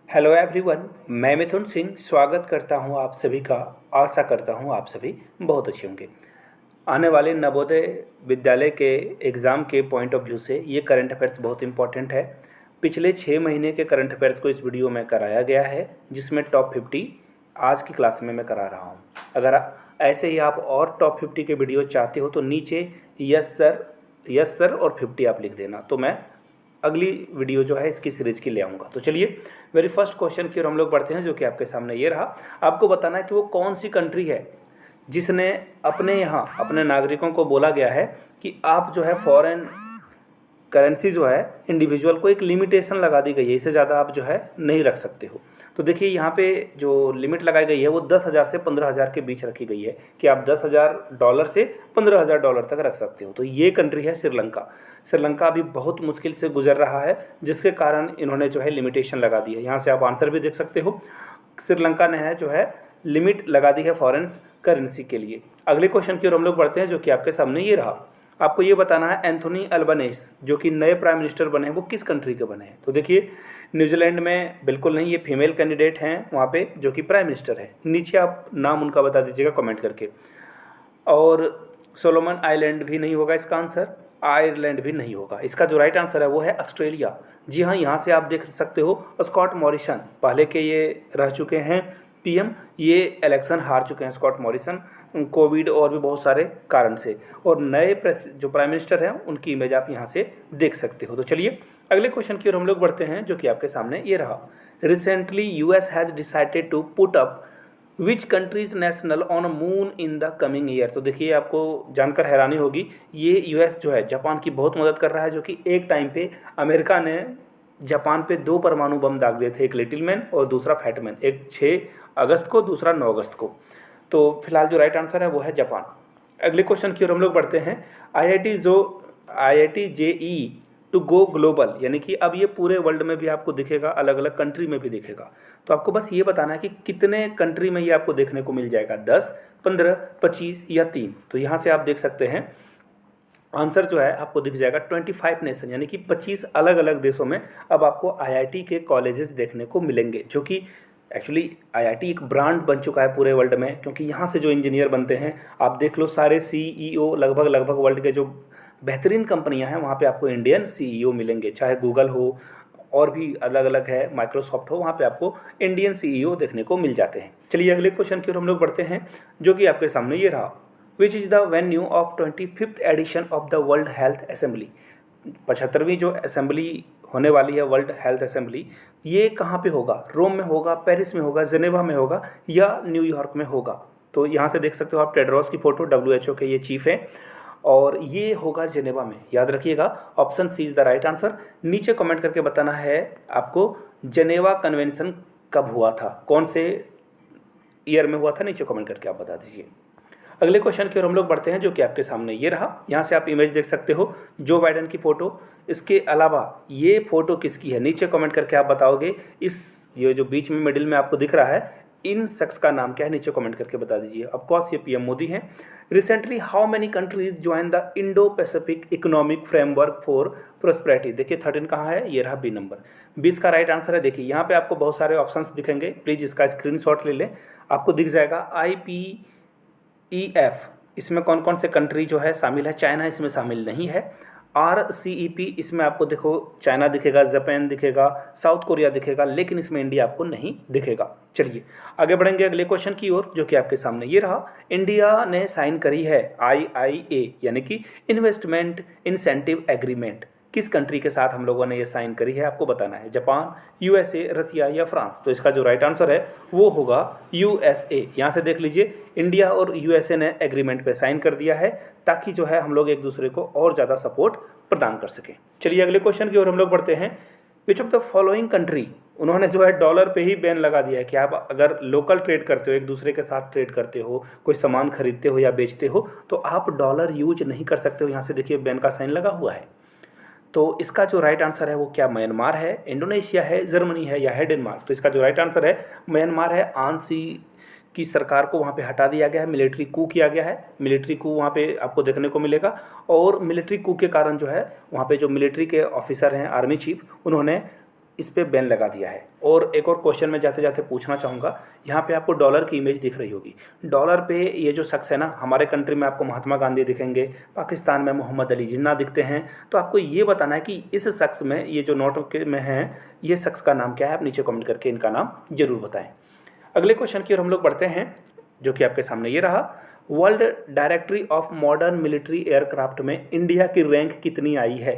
Hello everyone, मैं मिथुन सिंह स्वागत करता हूं आप सभी का। आशा करता हूं आप सभी बहुत अच्छे होंगे। आने वाले नवोदय विद्यालय के एग्ज़ाम के पॉइंट ऑफ व्यू से ये करंट अफेयर्स बहुत इंपॉर्टेंट है। पिछले 6 महीने के करंट अफेयर्स को इस वीडियो में कराया गया है, जिसमें टॉप 50 आज की क्लास में मैं करा रहा हूँ। अगर ऐसे ही आप और टॉप 50 के वीडियो चाहते हो तो नीचे यस सर और 50 आप लिख देना, तो मैं अगली वीडियो जो है इसकी सीरीज की ले आऊँगा। तो चलिए वेरी फर्स्ट क्वेश्चन की ओर हम लोग बढ़ते हैं, जो कि आपके सामने ये रहा। आपको बताना है कि वो कौन सी कंट्री है जिसने अपने यहाँ अपने नागरिकों को बोला गया है कि आप जो है फॉरेन करेंसी जो है इंडिविजुअल को एक लिमिटेशन लगा दी गई है, इससे ज़्यादा आप जो है नहीं रख सकते हो। तो देखिए यहाँ पे जो लिमिट लगाई गई है वो 10,000 से 15,000 के बीच रखी गई है कि आप $10,000 से $15,000 तक रख सकते हो। तो ये कंट्री है श्रीलंका। श्रीलंका अभी बहुत मुश्किल से गुजर रहा है, जिसके कारण इन्होंने जो है लिमिटेशन लगा दी है। यहाँ से आप आंसर भी देख सकते हो, श्रीलंका ने है जो है लिमिट लगा दी है फॉरेन करेंसी के लिए। अगले क्वेश्चन की ओर हम लोग बढ़ते हैं, जो कि आपके सामने ये रहा। आपको ये बताना है एंथोनी अल्बनेस जो कि नए प्राइम मिनिस्टर बने हैं वो किस कंट्री के बने हैं। तो देखिए न्यूजीलैंड में बिल्कुल नहीं, ये फीमेल कैंडिडेट हैं वहाँ पे जो कि प्राइम मिनिस्टर है। नीचे आप नाम उनका बता दीजिएगा कमेंट करके। और सोलोमन आइलैंड भी नहीं होगा इसका आंसर, आयरलैंड भी नहीं होगा। इसका जो राइट आंसर है वो है ऑस्ट्रेलिया। जी हाँ, यहाँ से आप देख सकते हो स्कॉट मॉरिसन पहले के ये रह चुके हैं पीएम, ये इलेक्शन हार चुके हैं स्कॉट मॉरिसन, कोविड और भी बहुत सारे कारण से। और नए जो प्राइम मिनिस्टर हैं उनकी इमेज आप यहाँ से देख सकते हो। तो चलिए अगले क्वेश्चन की ओर हम लोग बढ़ते हैं, जो कि आपके सामने ये रहा। Recently US has decided to put up which countries national on moon in the coming year. तो देखिए आपको जानकर हैरानी होगी, ये यूएस जो है जापान की बहुत मदद कर रहा है, जो कि एक टाइम पे अमेरिका ने जापान पे 2 परमाणु बम दाग दिए थे, एक लिटिल मैन और दूसरा फैट मैन, एक 6 अगस्त को दूसरा 9 अगस्त को। तो फिलहाल जो राइट आंसर है वो है जापान। अगले क्वेश्चन की ओर हम लोग बढ़ते हैं। IIT JEE to go global, यानी कि अब ये पूरे वर्ल्ड में भी आपको दिखेगा, अलग अलग कंट्री में भी दिखेगा। तो आपको बस ये बताना है कि कितने कंट्री में ये आपको देखने को मिल जाएगा, 10, 15, 25 या 3। तो यहाँ से आप देख सकते हैं आंसर जो है आपको दिख जाएगा 25 नेशन, यानी कि 25 अलग अलग देशों में अब आपको आईआईटी के कॉलेजेस देखने को मिलेंगे, जो कि एक्चुअली आईआईटी एक ब्रांड बन चुका है पूरे वर्ल्ड में, क्योंकि यहाँ से जो इंजीनियर बनते हैं आप देख लो, सारे सीईओ लगभग वर्ल्ड के जो बेहतरीन कंपनियां हैं वहाँ पे आपको इंडियन सीईओ मिलेंगे, चाहे गूगल हो और भी अलग अलग है, माइक्रोसॉफ्ट हो, वहाँ पे आपको इंडियन सीईओ देखने को मिल जाते हैं। चलिए अगले क्वेश्चन की ओर हम लोग बढ़ते हैं, जो कि आपके सामने ये रहा। Which is the venue of 25th edition of the World Health Assembly. 75वीं जो असेंबली होने वाली है वर्ल्ड हेल्थ असेंबली, ये कहाँ पे होगा? रोम में होगा, पेरिस में होगा, जेनेवा में होगा या न्यूयॉर्क में होगा? तो यहाँ से देख सकते हो आप टेड्रोस की फ़ोटो, WHO के ये चीफ हैं, और ये होगा जेनेवा में। याद रखिएगा option C is the right answer. नीचे कमेंट करके बताना है आपको जेनेवा कन्वेंशन कब हुआ था, कौन से ईयर में हुआ था, नीचे कमेंट करके आप बता दीजिए। अगले क्वेश्चन की ओर हम लोग बढ़ते हैं, जो कि आपके सामने ये रहा। यहाँ से आप इमेज देख सकते हो जो बाइडेन की फ़ोटो। इसके अलावा ये फ़ोटो किसकी है, नीचे कमेंट करके आप बताओगे। ये जो बीच में मिडिल में आपको दिख रहा है, इन शख्स का नाम क्या है, नीचे कमेंट करके बता दीजिए। ऑफकोर्स ये पीएम मोदी हैं। Recently how many countries join the Indo Pacific economic framework for prosperity. देखिए 13 कहाँ है, ये रहा बी नंबर। 20 का राइट आंसर है। देखिए यहाँ पे आपको बहुत सारे ऑप्शंस दिखेंगे, प्लीज़ इसका स्क्रीनशॉट ले लें। आपको दिख जाएगा IPEF, इसमें कौन कौन से कंट्री जो है शामिल है। चाइना इसमें शामिल नहीं है। RCEP, इसमें आपको देखो चाइना दिखेगा, जापान दिखेगा, साउथ कोरिया दिखेगा, लेकिन इसमें इंडिया आपको नहीं दिखेगा। चलिए आगे बढ़ेंगे अगले क्वेश्चन की ओर, जो कि आपके सामने ये रहा। इंडिया ने साइन करी है IIA, यानी कि इन्वेस्टमेंट इंसेंटिव एग्रीमेंट। किस कंट्री के साथ हम लोगों ने ये साइन करी है, आपको बताना है। जापान, USA, रसिया या फ्रांस। तो इसका जो राइट आंसर है वो होगा USA। यहाँ से देख लीजिए इंडिया और USA ने एग्रीमेंट पे साइन कर दिया है, ताकि जो है हम लोग एक दूसरे को और ज़्यादा सपोर्ट प्रदान कर सकें। चलिए अगले क्वेश्चन की ओर हम लोग बढ़ते हैं। विच ऑफ द फॉलोइंग कंट्री, उन्होंने जो है डॉलर पे ही बैन लगा दिया है कि आप अगर लोकल ट्रेड करते हो, एक दूसरे के साथ ट्रेड करते हो, कोई सामान खरीदते हो या बेचते हो, तो आप डॉलर यूज नहीं कर सकते हो। यहाँ से देखिए बैन का साइन लगा हुआ है। तो इसका जो राइट आंसर है वो क्या म्यांमार है, इंडोनेशिया है, जर्मनी है या है डेनमार्क। तो इसका जो राइट आंसर है म्यांमार है। आंसी की सरकार को वहाँ पे हटा दिया गया है, मिलिट्री कू किया गया है। मिलिट्री कू वहाँ पे आपको देखने को मिलेगा, और मिलिट्री कू के कारण जो है वहाँ पे जो मिलिट्री के ऑफिसर हैं, आर्मी चीफ, उन्होंने इस पे बैन लगा दिया है। और एक और क्वेश्चन मैं जाते जाते पूछना चाहूँगा, यहाँ पे आपको डॉलर की इमेज दिख रही होगी। डॉलर पे ये जो शख्स है ना, हमारे कंट्री में आपको महात्मा गांधी दिखेंगे, पाकिस्तान में मोहम्मद अली जिन्ना दिखते हैं। तो आपको ये बताना है कि इस शख्स में, ये जो नोट में है, ये शख्स का नाम क्या है। आप नीचे कमेंट करके इनका नाम जरूर बताएं। अगले क्वेश्चन की ओर हम लोग बढ़ते हैं, जो कि आपके सामने ये रहा। World directory of modern military aircraft में इंडिया की रैंक कितनी आई है,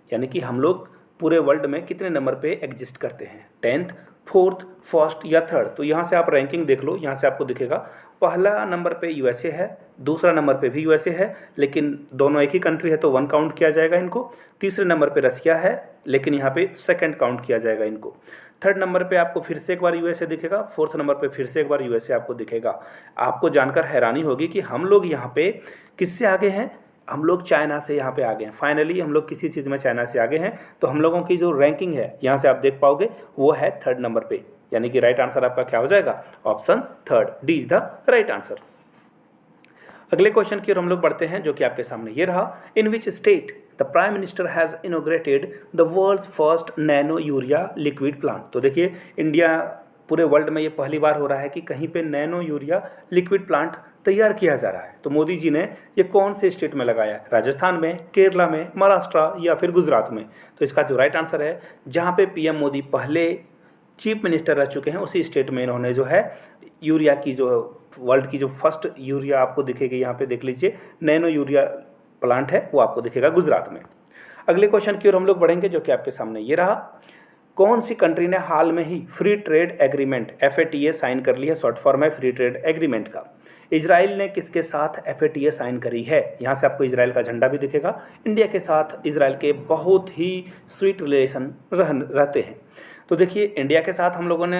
यानी कि हम लोग पूरे वर्ल्ड में कितने नंबर पे एग्जिस्ट करते हैं, 10th, 4th, 1st या 3rd। तो यहाँ से आप रैंकिंग देख लो, यहाँ से आपको दिखेगा पहला नंबर पे यूएसए है, दूसरा नंबर पे भी यूएसए है, लेकिन दोनों एक ही कंट्री है तो 1 काउंट किया जाएगा इनको। तीसरे नंबर पे रसिया है, लेकिन यहाँ पे 2nd काउंट किया जाएगा इनको। 3rd नंबर पे आपको फिर से एक बार यूएसए दिखेगा, 4th नंबर पे फिर से एक बार यूएसए आपको दिखेगा। आपको जानकर हैरानी होगी कि हम लोग यहाँ पे किससे आगे हैं, हम लोग चाइना से यहाँ पे आगे हैं। फाइनली हम लोग किसी चीज़ में चाइना से आगे हैं। तो हम लोगों की जो रैंकिंग है, यहाँ से आप देख पाओगे, वो है 3rd नंबर पे, यानी कि राइट आंसर आपका क्या हो जाएगा, option 3rd, D is the right answer. अगले क्वेश्चन की ओर हम लोग बढ़ते हैं, जो कि आपके सामने ये रहा। In which state the prime minister has inaugurated the world's first nano urea liquid plant. तो देखिए, इंडिया पूरे वर्ल्ड में ये पहली बार हो रहा है कि कहीं पे नैनो यूरिया लिक्विड प्लांट तैयार किया जा रहा है। तो मोदी जी ने ये कौन से स्टेट में लगाया, राजस्थान में, केरला में, महाराष्ट्र या फिर गुजरात में। तो इसका जो राइट आंसर है, जहाँ पे पीएम मोदी पहले चीफ मिनिस्टर रह चुके हैं, उसी स्टेट में इन्होंने जो है यूरिया की, जो वर्ल्ड की जो फर्स्ट यूरिया आपको दिखेगी, यहाँ पे देख लीजिए, नैनो यूरिया प्लांट है, वो आपको दिखेगा गुजरात में। अगले क्वेश्चन की ओर हम लोग बढ़ेंगे, जो कि आपके सामने ये रहा। कौन सी कंट्री ने हाल में ही free trade agreement FATA sign कर ली है, शॉर्ट फॉर्म है फ्री ट्रेड एग्रीमेंट का। इजराइल ने किसके साथ FATA साइन करी है। यहाँ से आपको इजराइल का झंडा भी दिखेगा। इंडिया के साथ इजराइल के बहुत ही स्वीट रिलेशन रहते हैं। तो देखिए, इंडिया के साथ हम लोगों ने,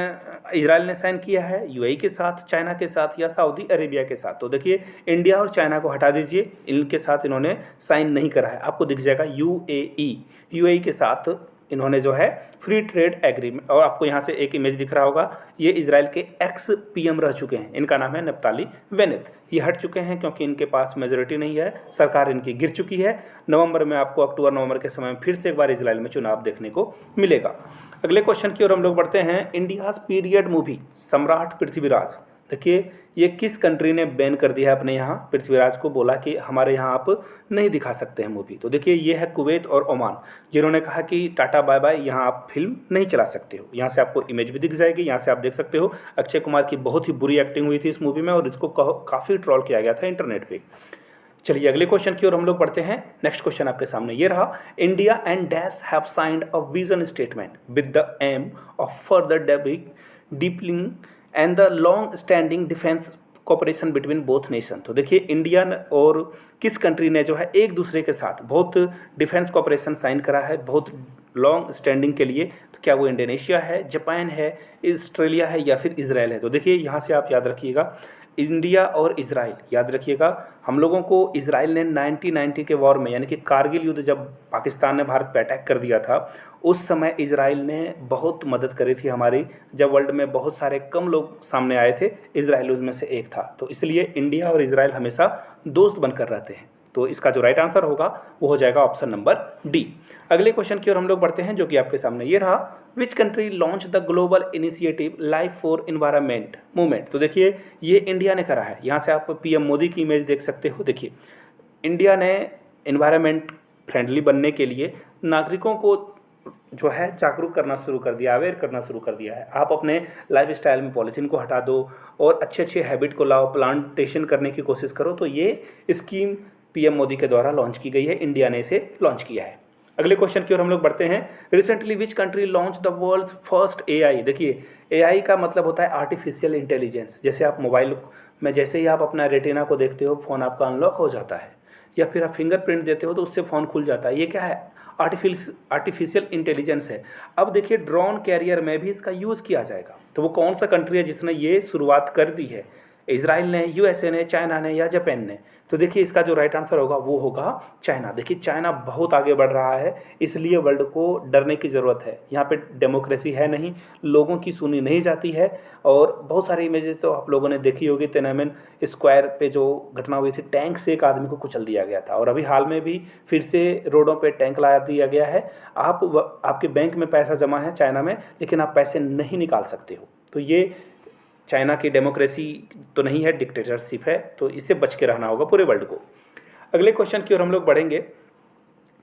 इजराइल ने साइन किया है, UAE के साथ, चाइना के साथ या सऊदी अरेबिया के साथ। तो देखिए, इंडिया और चाइना को हटा दीजिए, इनके साथ इन्होंने साइन नहीं करा है। आपको दिख जाएगा UAE के साथ इन्होंने जो है फ्री ट्रेड एग्रीमेंट। और आपको यहाँ से एक इमेज दिख रहा होगा, ये इजराइल के एक्स PM रह चुके हैं, इनका नाम है नप्ताली बेनेट। ये हट चुके हैं क्योंकि इनके पास मेजोरिटी नहीं है, सरकार इनकी गिर चुकी है। नवंबर में आपको, अक्टूबर-नवंबर के समय में फिर से एक बार इजराइल में चुनाव देखने को मिलेगा। अगले क्वेश्चन की ओर हम लोग बढ़ते हैं। इंडियाज़ पीरियड मूवी सम्राट पृथ्वीराज, देखिए ये किस कंट्री ने बैन कर दिया है अपने यहाँ, पृथ्वीराज को बोला कि हमारे यहाँ आप नहीं दिखा सकते हैं मूवी। तो देखिए, ये है कुवैत और ओमान, जिन्होंने कहा कि टाटा बाय बाय, यहाँ आप फिल्म नहीं चला सकते हो। यहाँ से आपको इमेज भी दिख जाएगी, यहाँ से आप देख सकते हो। अक्षय कुमार की बहुत ही बुरी एक्टिंग हुई थी इस मूवी में, और इसको काफ़ी ट्रोल किया गया था इंटरनेट पर। चलिए अगले क्वेश्चन की ओर हम लोग बढ़ते हैं। नेक्स्ट क्वेश्चन आपके सामने ये रहा। India and dash have signed a vision statement with the aim of further deepening and the long standing defence cooperation between both nation. तो देखिए, इंडिया और किस कंट्री ने जो है एक दूसरे के साथ बहुत डिफेंस कोऑपरेशन साइन करा है, बहुत लॉन्ग स्टैंडिंग के लिए। तो क्या वो इंडोनेशिया है, जापान है, ऑस्ट्रेलिया है या फिर इजराइल है। तो देखिए, यहाँ से आप याद रखिएगा, इंडिया और इजराइल, याद रखिएगा, हम लोगों को इजराइल ने 1990 के वॉर में, यानी कि कारगिल युद्ध, जब पाकिस्तान ने भारत पे अटैक कर दिया था, उस समय इजराइल ने बहुत मदद करी थी हमारी। जब वर्ल्ड में बहुत सारे कम लोग सामने आए थे, इजराइल उसमें से एक था। तो इसलिए इंडिया और इजराइल हमेशा दोस्त बनकर रहते हैं। तो इसका जो राइट आंसर होगा वो हो जाएगा ऑप्शन नंबर डी। अगले क्वेश्चन की ओर हम लोग बढ़ते हैं, जो कि आपके सामने ये रहा। विच country launch the global initiative life for environment movement. तो देखिए, ये इंडिया ने करा है। यहाँ से आप PM मोदी की इमेज देख सकते हो। देखिए, इंडिया ने इन्वायरमेंट फ्रेंडली बनने के लिए नागरिकों को जो है जागरूक करना शुरू कर दिया, अवेयर करना शुरू कर दिया है। आप अपने लाइफस्टाइल में पॉलीथीन को हटा दो और अच्छे अच्छे हैबिट को लाओ, प्लांटेशन करने की कोशिश करो। तो ये स्कीम PM मोदी के द्वारा लॉन्च की गई है, इंडिया ने इसे लॉन्च किया है। अगले क्वेश्चन की ओर हम लोग बढ़ते हैं। Recently which country launch the world's first AI। देखिए, AI का मतलब होता है आर्टिफिशियल इंटेलिजेंस। जैसे आप मोबाइल में, जैसे ही आप अपना रेटिना को देखते हो, फ़ोन आपका अनलॉक हो जाता है, या फिर आप फिंगरप्रिंट देते हो तो उससे फ़ोन खुल जाता है। ये क्या है, आर्टिफिशियल इंटेलिजेंस है। अब देखिए, ड्रोन कैरियर में भी इसका यूज़ किया जाएगा। तो वो कौन सा कंट्री है जिसने ये शुरुआत कर दी है इजराइल ने, यूएसए ने, चाइना ने या जापान ने? तो देखिए इसका जो राइट आंसर होगा वो होगा चाइना। देखिए चाइना बहुत आगे बढ़ रहा है, इसलिए वर्ल्ड को डरने की ज़रूरत है। यहाँ पे डेमोक्रेसी है नहीं, लोगों की सुनी नहीं जाती है। और बहुत सारी इमेजेस तो आप लोगों ने देखी होगी, तिनानमेन स्क्वायर पे जो घटना हुई थी, टैंक से एक आदमी को कुचल दिया गया था। और अभी हाल में भी फिर से रोडों पे टैंक लगा दिया गया है। आपके बैंक में पैसा जमा है चाइना में, लेकिन आप पैसे नहीं निकाल सकते हो। तो ये चाइना की डेमोक्रेसी तो नहीं है, डिक्टेटरशिप है। तो इससे बच के रहना होगा पूरे वर्ल्ड को। अगले क्वेश्चन की ओर हम लोग बढ़ेंगे।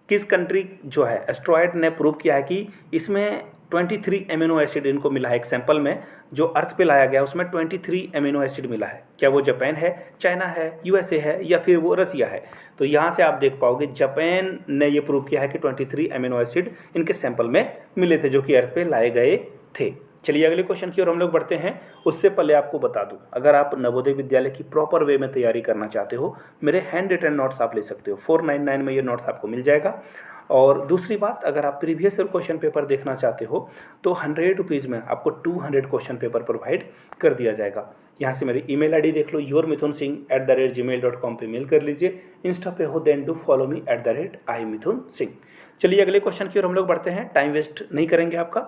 किस कंट्री जो है एस्ट्रॉयड ने प्रूव किया है कि इसमें 23 एमिनो एसिड इनको मिला है। एक सैंपल में जो अर्थ पे लाया गया उसमें 23 एमिनो एसिड मिला है। क्या वो जापान है, चाइना है, यूएसए है या फिर वो रसिया है? तो यहाँ से आप देख पाओगे जापान ने ये प्रूव किया है कि 23 एमिनो एसिड इनके सैंपल में मिले थे, जो कि अर्थ पे लाए गए थे। चलिए अगले क्वेश्चन की ओर हम लोग बढ़ते हैं। उससे पहले आपको बता दूं, अगर आप नवोदय विद्यालय की प्रॉपर वे में तैयारी करना चाहते हो, मेरे हैंड रिटन नोट्स आप ले सकते हो। 499 में ये नोट्स आपको मिल जाएगा। और दूसरी बात, अगर आप प्रीवियस ईयर क्वेश्चन पेपर देखना चाहते हो तो 100 रुपीज़ में आपको 200 क्वेश्चन पेपर प्रोवाइड कर दिया जाएगा। यहाँ से मेरी ईमेल आईडी देख लो, yourmithunsingh@gmail.com पे मेल कर लीजिए। इंस्टा पे हो then do follow me @imithunsingh। चलिए अगले क्वेश्चन की ओर हम लोग बढ़ते हैं, टाइम वेस्ट नहीं करेंगे आपका।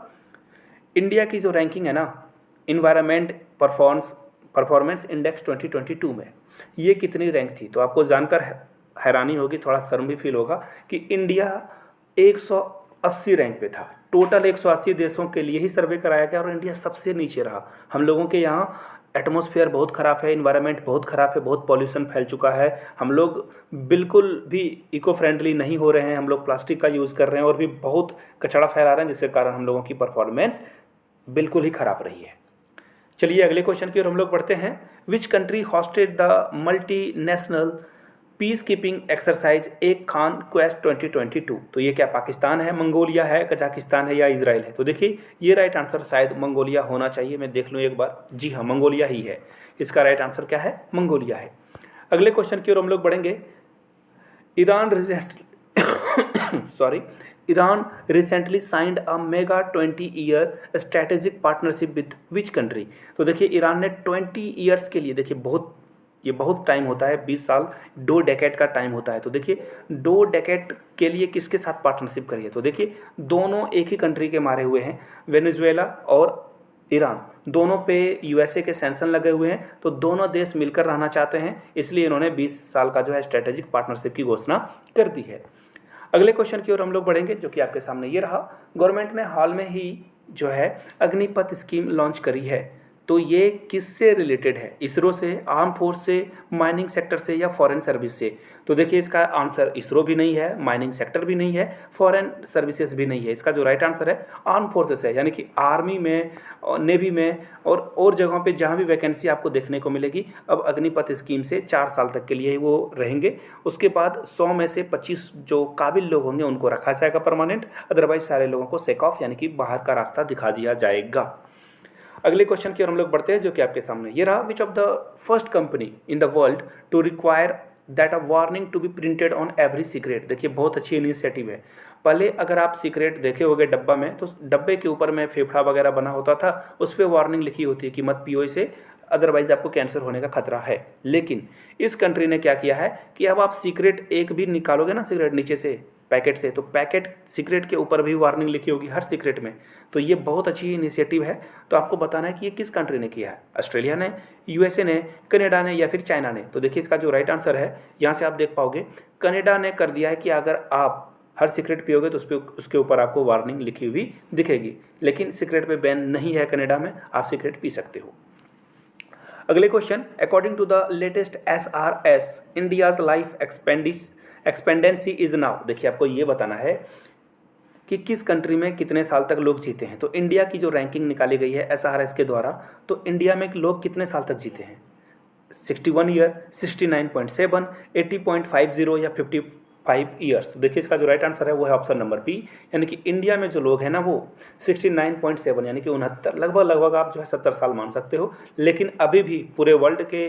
इंडिया की जो रैंकिंग है ना, इन्वायरमेंट परफॉर्मेंस इंडेक्स 2022 में, ये कितनी रैंक थी? तो आपको जानकर हैरानी होगी, थोड़ा शर्म भी फील होगा कि इंडिया 180 रैंक पे था। टोटल 180 देशों के लिए ही सर्वे कराया गया और इंडिया सबसे नीचे रहा। हम लोगों के यहाँ एटमॉस्फेयर बहुत ख़राब है, इन्वायरमेंट बहुत ख़राब है, बहुत पॉल्यूशन फैल चुका है। हम लोग बिल्कुल भी इको फ्रेंडली नहीं हो रहे हैं, हम लोग प्लास्टिक का यूज़ कर रहे हैं और भी बहुत कचरा फैला रहे हैं, जिसके कारण हम लोगों की परफॉर्मेंस बिल्कुल ही ख़राब रही है। चलिए अगले क्वेश्चन की ओर हम लोग बढ़ते हैं। Which country hosted the multi national peace keeping exercise एक खान क्वेस्ट 2022? तो ये क्या पाकिस्तान है, मंगोलिया है, कजाकिस्तान है या इजराइल है? तो देखिए ये राइट आंसर शायद मंगोलिया होना चाहिए, मैं देख लूँ एक बार। जी हाँ, मंगोलिया ही है। इसका राइट आंसर क्या है? मंगोलिया है। अगले क्वेश्चन की ओर हम लोग बढ़ेंगे। Iran recently signed a mega 20-ईयर strategic partnership with which country? तो देखिए ईरान ने 20 ईयर्स के लिए, देखिए ये बहुत टाइम होता है, 20 साल, 2 डेकेड का टाइम होता है। तो देखिए 2 डेकेड के लिए किसके साथ पार्टनरशिप करी है? तो देखिए दोनों एक ही कंट्री के मारे हुए हैं, वेनेजुएला और ईरान। दोनों पे यूएसए के सैंक्शन लगे हुए हैं, तो दोनों देश मिलकर रहना चाहते हैं, इसलिए इन्होंने 20 साल का जो है स्ट्रैटेजिक पार्टनरशिप की घोषणा कर दी है। अगले क्वेश्चन की ओर हम लोग बढ़ेंगे, जो कि आपके सामने ये रहा। गवर्नमेंट ने हाल में ही जो है अग्निपथ स्कीम लॉन्च करी है, तो ये किससे रिलेटेड है? इसरो से, आर्म फोर्स से, माइनिंग सेक्टर से या फॉरेन सर्विस से? तो देखिए इसका आंसर इसरो भी नहीं है, माइनिंग सेक्टर भी नहीं है, फॉरेन सर्विसेज भी नहीं है। इसका जो राइट आंसर है आर्म फोर्सेस है, यानी कि आर्मी में, नेवी में और जगहों पे जहाँ भी वैकेंसी आपको देखने को मिलेगी। अब अग्निपथ स्कीम से 4 साल तक के लिए ही वो रहेंगे। उसके बाद 100 में से 25 जो काबिल लोग होंगे उनको रखा जाएगा परमानेंट, अदरवाइज सारे लोगों को सेक ऑफ यानी कि बाहर का रास्ता दिखा दिया जाएगा। अगले क्वेश्चन की ओर हम लोग बढ़ते हैं, जो कि आपके सामने ये रहा। Which of the first company in the world to require that a warning to be printed on every cigarette? देखिए बहुत अच्छी इनिशिएटिव है। पहले अगर आप सिगरेट देखे होगे डब्बा में, तो डब्बे के ऊपर में फेफड़ा वगैरह बना होता था, उस पर वार्निंग लिखी होती है कि मत पियो इसे, अदरवाइज आपको कैंसर होने का खतरा है। लेकिन इस कंट्री ने क्या किया है कि अब आप सिगरेट एक भी निकालोगे ना, सिगरेट नीचे से पैकेट से, तो पैकेट सिगरेट के ऊपर भी वार्निंग लिखी होगी हर सिगरेट में। तो ये बहुत अच्छी इनिशिएटिव है। तो आपको बताना है कि ये किस कंट्री ने किया है? ऑस्ट्रेलिया ने, यूएसए ने, कनाडा ने या फिर चाइना ने? तो देखिए इसका जो राइट आंसर है, यहाँ से आप देख पाओगे कनाडा ने कर दिया है कि अगर आप हर सिगरेट पियोगे तो उसके ऊपर आपको वार्निंग लिखी हुई दिखेगी। लेकिन सिगरेट पे बैन नहीं है कनाडा में, आप सिगरेट पी सकते हो। अगले question, according to the latest SRS, India's life expectancy is now. देखिए आपको ये बताना है कि किस कंट्री में कितने साल तक लोग जीते हैं। तो इंडिया की जो रैंकिंग निकाली गई है SRS के द्वारा, तो इंडिया में लोग कितने साल तक जीते हैं? 61 ईयर, 69.7, 80.50 या 55 ईयर्स? तो देखिए इसका जो राइट आंसर है वो है ऑप्शन नंबर बी, यानी कि इंडिया में जो लोग हैं ना वो 69.7 यानी कि 69, लगभग आप जो है 70 साल मान सकते हो। लेकिन अभी भी पूरे वर्ल्ड के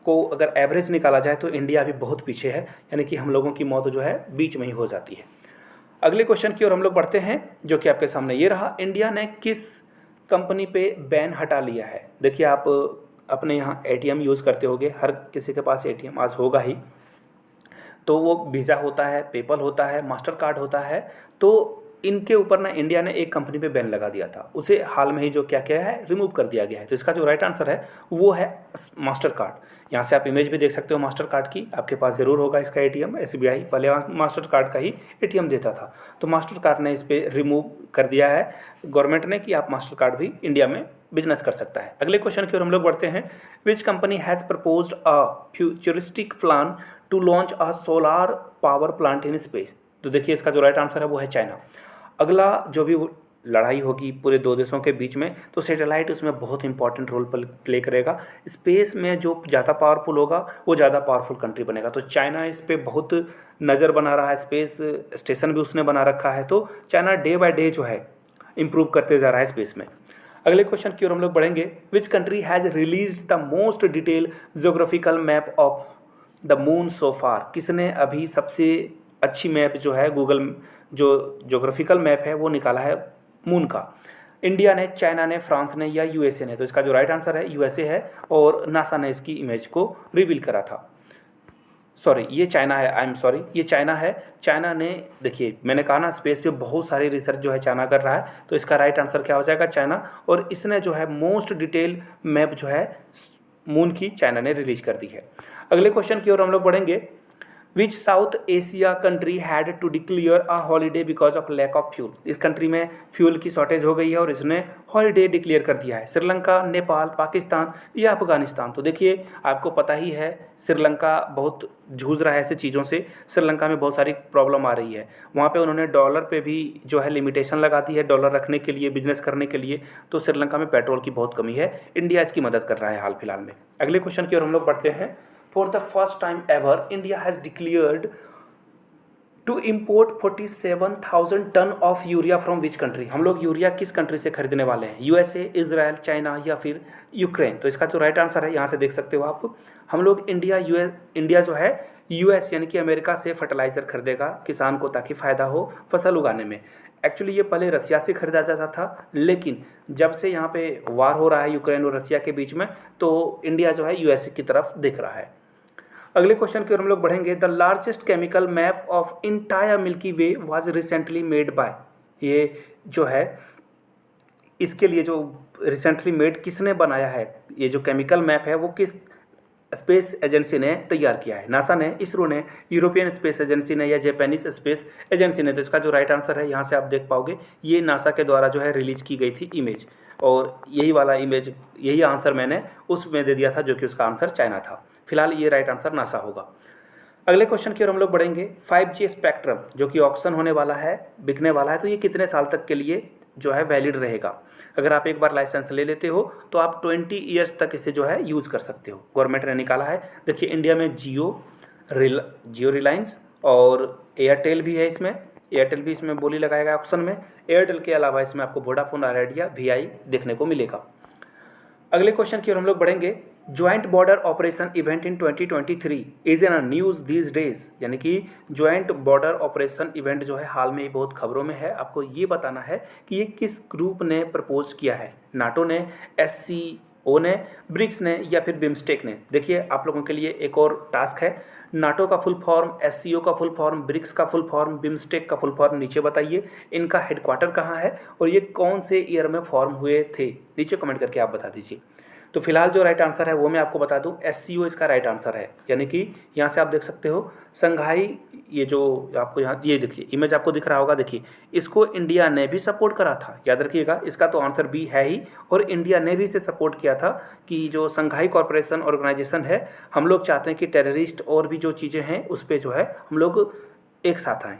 को अगर एवरेज निकाला जाए तो इंडिया अभी बहुत पीछे है, यानी कि हम लोगों की मौत जो है बीच में ही हो जाती है। अगले क्वेश्चन की ओर हम लोग बढ़ते हैं, जो कि आपके सामने ये रहा। इंडिया ने किस कंपनी पे बैन हटा लिया है? देखिए आप अपने यहाँ एटीएम यूज़ करते होगे, हर किसी के पास एटीएम आज होगा ही। तो वो वीज़ा होता है, पेपल होता है, मास्टर कार्ड होता है। तो इनके ऊपर ना इंडिया ने एक कंपनी पे बैन लगा दिया था, उसे हाल में ही जो क्या किया है, रिमूव कर दिया गया है। तो इसका जो राइट आंसर है वो है मास्टर कार्ड। यहाँ से आप इमेज भी देख सकते हो मास्टर कार्ड की, आपके पास ज़रूर होगा इसका एटीएम। एसबीआई पहले मास्टर कार्ड का ही एटीएम देता था, तो मास्टर कार्ड ने इस पर रिमूव कर दिया है गवर्नमेंट ने कि आप मास्टर कार्ड भी इंडिया में बिजनेस कर सकता है। अगले क्वेश्चन की ओर हम लोग बढ़ते हैं। Which company has proposed a futuristic plan to launch a solar power plant in space? तो देखिए इसका जो राइट आंसर है वो है चाइना। अगला जो भी लड़ाई होगी पूरे दो देशों के बीच में, तो सैटेलाइट उसमें बहुत इंपॉर्टेंट रोल प्ले करेगा। स्पेस में जो ज़्यादा पावरफुल होगा वो ज़्यादा पावरफुल कंट्री बनेगा। तो चाइना इस पे बहुत नज़र बना रहा है, स्पेस स्टेशन भी उसने बना रखा है। तो चाइना डे बाय डे जो है इम्प्रूव करते जा रहा है स्पेस में। अगले क्वेश्चन की ओर हम लोग बढ़ेंगे। Which country has released the most detail geographical map of the moon so far? किसने अभी सबसे अच्छी मैप जो है गूगल जो जोग्राफिकल मैप है वो निकाला है मून का? इंडिया ने, चाइना ने, फ्रांस ने या यूएसए ने? तो इसका जो राइट आंसर है यूएसए है, और नासा ने इसकी इमेज को रिवील करा था। सॉरी, ये चाइना है, आई एम सॉरी, ये चाइना है। चाइना ने, देखिए मैंने कहा ना स्पेस पे बहुत सारी रिसर्च जो है चाइना कर रहा है, तो इसका राइट आंसर क्या हो जाएगा? चाइना। और इसने जो है मोस्ट डिटेल मैप जो है मून की चाइना ने रिलीज कर दी है। अगले क्वेश्चन की ओर हम लोग बढ़ेंगे। Which South Asia country had to declare a holiday because of lack of fuel? इस कंट्री में फ्यूल की शॉर्टेज हो गई है और इसने हॉलीडे डिक्लेयर कर दिया है। श्रीलंका, नेपाल, पाकिस्तान या अफगानिस्तान? तो देखिए आपको पता ही है श्रीलंका बहुत जूझ रहा है ऐसी चीज़ों से। श्रीलंका में बहुत सारी प्रॉब्लम आ रही है, वहाँ पे उन्होंने डॉलर पे भी जो है लिमिटेशन लगा दी है, डॉलर रखने के लिए, बिजनेस करने के लिए। तो श्रीलंका में पेट्रोल की बहुत कमी है, इंडिया इसकी मदद कर रहा है हाल फिलहाल में। अगले क्वेश्चन की ओर हम लोग बढ़ते हैं। For the first time ever, India has declared to import 47,000 ton of urea from which country? हम लोग यूरिया किस कंट्री से खरीदने वाले हैं? यूएसए, इजराइल, चाइना या फिर यूक्रेन? तो इसका जो राइट आंसर है यहाँ से देख सकते हो आप, हम लोग इंडिया जो है यूएस यानी कि अमेरिका से फर्टिलाइज़र खरीदेगा किसान को, ताकि फ़ायदा हो फसल उगाने में। एक्चुअली ये पहले रसिया से खरीदा जाता था, लेकिन जब से यहाँ पे वार हो रहा है यूक्रेन और रसिया के बीच में, तो इंडिया जो है यूएसए की तरफ देख रहा है। अगले क्वेश्चन की ओर हम लोग बढ़ेंगे। The largest chemical map of entire milky way was recently made by? ये जो है इसके लिए जो रिसेंटली मेड किसने बनाया है? ये जो केमिकल मैप है वो किस स्पेस एजेंसी ने तैयार किया है? नासा ने, इसरो ने, यूरोपियन स्पेस एजेंसी ने या जापानीज स्पेस एजेंसी ने? तो इसका जो राइट आंसर है यहाँ से आप देख पाओगे, ये नासा के द्वारा जो है रिलीज की गई थी इमेज, और यही वाला इमेज, यही आंसर मैंने उसमें दे दिया था जो कि उसका आंसर चाइना था। फिलहाल ये राइट आंसर नासा होगा। अगले क्वेश्चन की ओर हम लोग बढ़ेंगे। 5G स्पेक्ट्रम जो कि ऑक्शन होने वाला है, बिकने वाला है, तो ये कितने साल तक के लिए जो है वैलिड रहेगा? अगर आप एक बार लाइसेंस ले लेते हो तो आप 20 ईयर्स तक इसे जो है यूज़ कर सकते हो, गवर्नमेंट ने निकाला है। देखिए इंडिया में जियो, रिलायंस और एयरटेल भी है इसमें, एयरटेल भी इसमें बोली लगाएगा ऑक्शन में। एयरटेल के अलावा इसमें आपको वोडाफोन, आइडिया, वीआई देखने को मिलेगा। अगले क्वेश्चन की ओर हम लोग बढ़ेंगे। Joint border operation event in 2023 is in news these days? यानी कि ज्वाइंट बॉर्डर ऑपरेशन इवेंट जो है हाल में ही बहुत खबरों में है। आपको ये बताना है कि ये किस ग्रुप ने प्रपोज किया है? नाटो ने, SCO ने, ब्रिक्स ने या फिर बिम्स्टेक ने? देखिए आप लोगों के लिए एक और टास्क है। नाटो का फुल फॉर्म, SCO का फुल फॉर्म, ब्रिक्स का फुल फॉर्म, बिम्स्टेक का फुल फॉर्म नीचे बताइए। इनका हेडक्वार्टर कहाँ है और ये कौन से ईयर में फॉर्म हुए थे? नीचे कमेंट करके आप बता दीजिए। तो फिलहाल जो राइट आंसर है वो मैं आपको बता दूं, SCO इसका राइट आंसर है। यानी कि यहाँ से आप देख सकते हो संघाई, ये जो आपको यहाँ ये देखिए इमेज आपको दिख रहा होगा, देखिए इसको इंडिया ने भी सपोर्ट करा था, याद रखिएगा। इसका तो आंसर बी है ही, और इंडिया ने भी इसे सपोर्ट किया था कि जो संघाई कॉरपोरेशन ऑर्गेनाइजेशन है, हम लोग चाहते हैं कि टेररिस्ट और भी जो चीज़ें हैं उस पर जो है हम लोग एक साथ आएँ।